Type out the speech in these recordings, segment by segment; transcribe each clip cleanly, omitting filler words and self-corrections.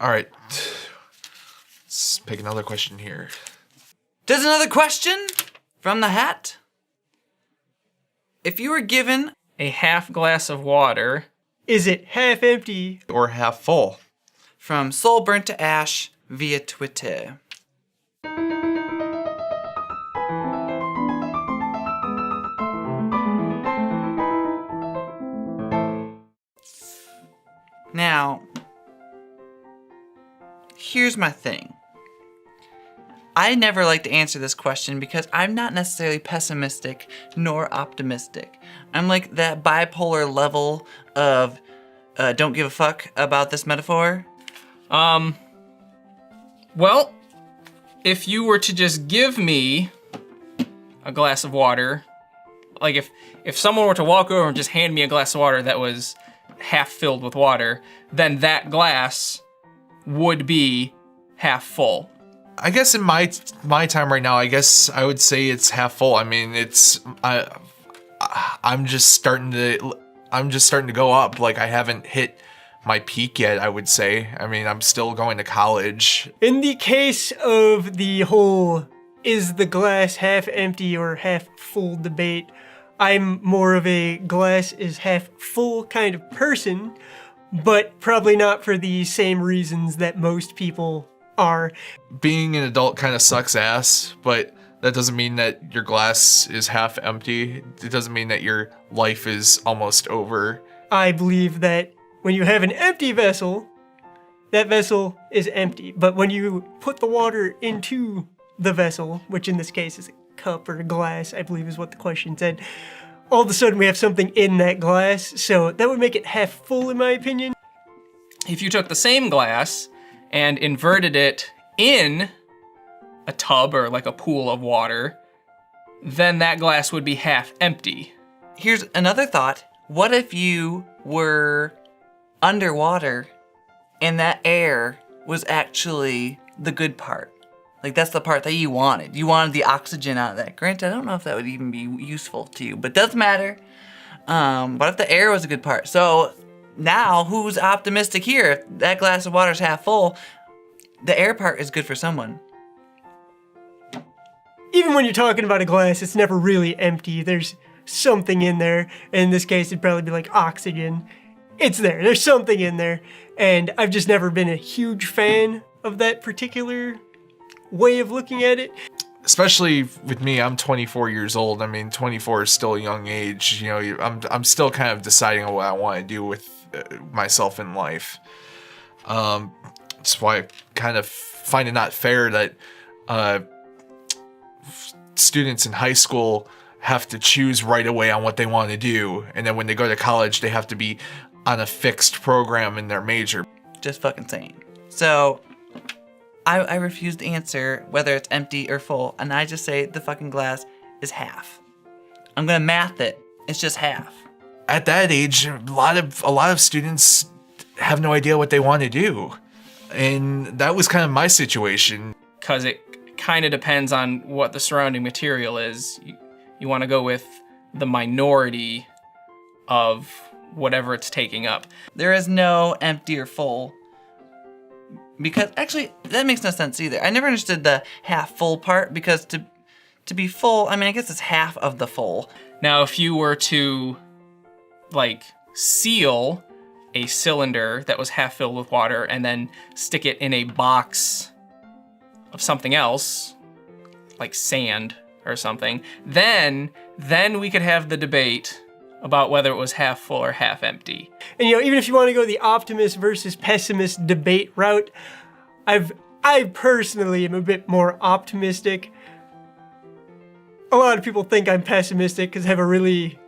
All right. Let's pick another question here. There's another question from the hat. If you were given A half glass of water, Is it half empty? Or half full. from Soul Burnt to Ash via Twitter. Now, here's my thing. I never like to answer this question because I'm not necessarily pessimistic nor optimistic. I'm like that bipolar level of don't give a fuck about this metaphor. well, if you were to just give me a glass of water, like if someone were to walk over and just hand me a glass of water that was half filled with water, then that glass would be half full. I guess in my time right now, I guess I would say it's half full. I mean, I'm just starting to go up. Like, I haven't hit my peak yet, I would say. I mean, I'm still going to college. In the case of the whole is the glass half empty or half full debate, I'm more of a glass is half full kind of person, but probably not for the same reasons that most people are. Being an adult kind of sucks ass, but that doesn't mean that your glass is half empty. It doesn't mean that your life is almost over. I believe that when you have an empty vessel, that vessel is empty. But when you put the water into the vessel, which in this case is a cup or a glass, I believe is what the question said, all of a sudden we have something in that glass. So that would make it half full, in my opinion. If you took the same glass and inverted it in a tub or like a pool of water, then that glass would be half empty. Here's another thought. What if you were underwater and that air was actually the good part? Like, that's the part that you wanted. You wanted the oxygen out of that. Granted, I don't know if that would even be useful to you, but it doesn't matter. What if the air was a good part? So now, who's optimistic here? If that glass of water is half full, the air part is good for someone. Even when you're talking about a glass, it's never really empty. There's something in there. In this case, it'd probably be like oxygen. It's there. There's something in there. And I've just never been a huge fan of that particular way of looking at it. Especially with me, I'm 24 years old. I mean, 24 is still a young age. You know, I'm still kind of deciding on what I want to do with myself in life. That's why I kind of find it not fair that students in high school have to choose right away on what they want to do, and then when they go to college, they have to be on a fixed program in their major. Just fucking saying. So, I refuse to answer whether it's empty or full, and I just say the fucking glass is half. I'm gonna math it. It's just half. At that age, a lot of students have no idea what they want to do, and that was kind of my situation. Because it kind of depends on what the surrounding material is. You want to go with the minority of whatever it's taking up. There is no empty or full. Because, actually, that makes no sense either. I never understood the half full part, because to be full, I mean, I guess it's half of the full. Now, if you were to, like, seal a cylinder that was half filled with water and then stick it in a box of something else, like sand or something, then we could have the debate about whether it was half full or half empty. And even if you want to go the optimist versus pessimist debate route, I personally am a bit more optimistic. A lot of people think I'm pessimistic because I have a really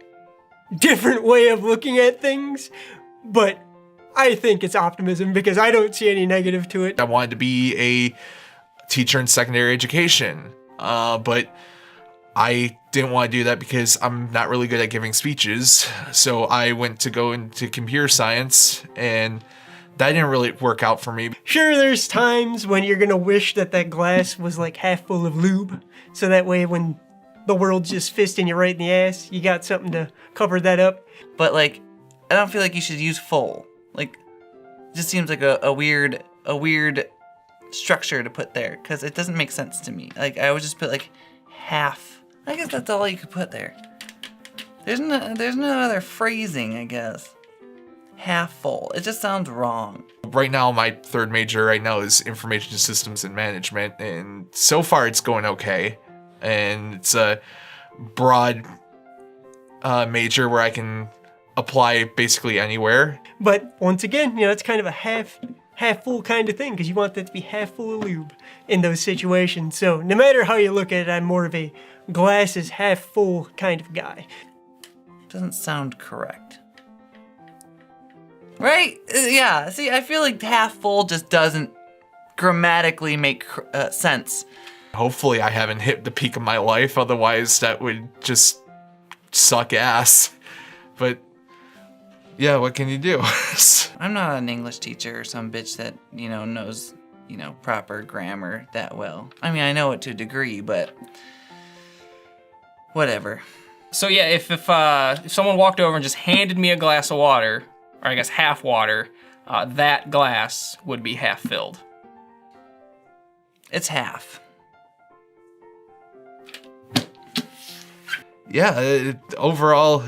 different way of looking at things, but I think it's optimism because I don't see any negative to it. I wanted to be a teacher in secondary education, but I didn't want to do that because I'm not really good at giving speeches. So I went to go into computer science, and that didn't really work out for me. Sure, there's times when you're gonna wish that glass was like half full of lube, so that way when the world's just fisting you right in the ass, you got something to cover that up. But, like, I don't feel like you should use full. Like, it just seems like a weird a weird structure to put there because it doesn't make sense to me. Like I would just put like half. I guess that's all you could put there. There's no other phrasing, I guess. Half full. It just sounds wrong. Right now, my third major right now is information systems and management, and so far it's going okay. And it's a broad major where I can apply basically anywhere. But once again, it's kind of a half full kind of thing because you want that to be half full of lube in those situations. So no matter how you look at it, I'm more of a glass is half full kind of guy. Doesn't sound correct. Right? Yeah. See, I feel like half full just doesn't grammatically make sense. Hopefully I haven't hit the peak of my life, otherwise that would just suck ass. But yeah, what can you do? I'm not an English teacher or some bitch that, knows, proper grammar that well. I mean, I know it to a degree, but whatever. So yeah, if someone walked over and just handed me a glass of water, or I guess half water, that glass would be half filled. It's half. Yeah, overall,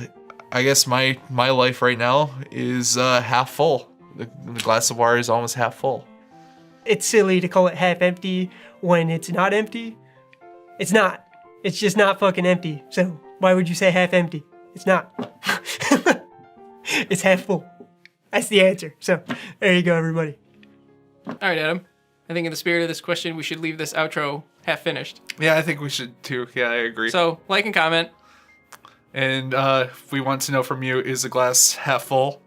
I guess my life right now is half full. The glass of water is almost half full. It's silly to call it half empty when it's not empty. It's not. It's just not fucking empty. So why would you say half empty? It's not. It's half full. That's the answer. So there you go, everybody. All right, Adam. I think in the spirit of this question, we should leave this outro half finished. Yeah, I think we should too. Yeah, I agree. So like and comment. And if we want to know from you, is the glass half full?